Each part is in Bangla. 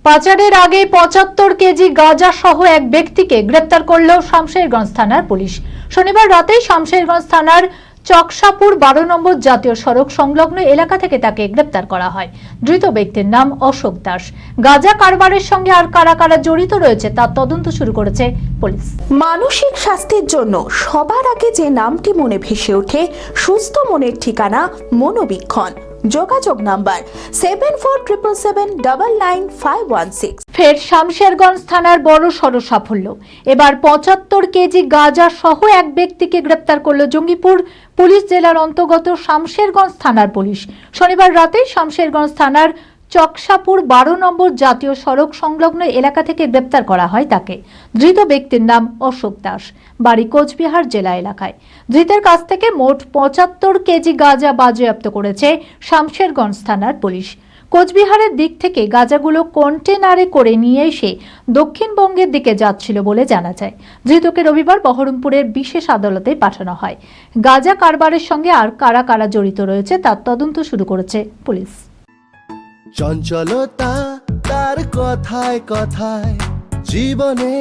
পাচারের আগে ৭৫ কেজি গাঁজা সহ এক ব্যক্তিকে গ্রেপ্তার করল শামশেরগঞ্জ থানার পুলিশ। শনিবার রাতে শামশেরগঞ্জ থানার চকসাপুর ১২ নম্বর জাতীয় সড়ক সংলগ্ন এলাকা থেকে তাকে গ্রেপ্তার করা হয়। ধৃত ব্যক্তির নাম অশোক দাস। গাঁজা কারবারের সঙ্গে আর কারা কারা জড়িত রয়েছে তার তদন্ত শুরু করেছে পুলিশ। মানসিক স্বাস্থ্যের জন্য সবার আগে যে নামটি মনে ভেসে ওঠে, সুস্থ মনের ঠিকানা মনোবীক্ষণ। যোগাযোগ নাম্বার 7477799516। ফের শামশেরগঞ্জ থানার বড় সড় সাফল্য। এবার ৭৫ কেজি গাঁজা সহ এক ব্যক্তিকে গ্রেপ্তার করল জঙ্গিপুর পুলিশ জেলার অন্তর্গত শামশেরগঞ্জ থানার পুলিশ। শনিবার রাতে শামশেরগঞ্জ থানার চকসাপুর ১২ নম্বর জাতীয় সড়ক সংলগ্ন এলাকা থেকে গ্রেপ্তার করা হয় তাকে। ধৃত ব্যক্তির নাম অশোক দাস, বাড়ি কোচবিহার জেলা এলাকায়। ধৃতের কাছ থেকে মোট ৭৫ কেজি গাঁজা বাজেয়াপ্ত করেছে শামশেরগঞ্জ থানার পুলিশ। কোচবিহারের দিক থেকে গাঁজাগুলো কন্টেনারে করে নিয়ে এসে দক্ষিণবঙ্গের দিকে যাচ্ছিল বলে জানা যায়। ধৃতকে রবিবার বহরমপুরের বিশেষ আদালতে পাঠানো হয়। গাঁজা কারবারের সঙ্গে আর কারা কারা জড়িত রয়েছে তার তদন্ত শুরু করেছে পুলিশ। চঞ্চলতা তার কথায় কথায় জীবনে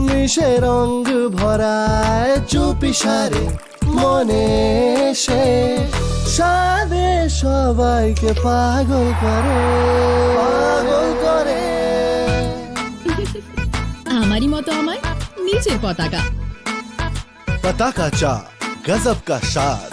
মিশে রঙ ভরায়, চুপি সারে মনে সে সাদে সবাইকে পাগল করে, পাগল করে। আমারই মতো আমার নিচের পতাকা पता का चा गजब का शाद,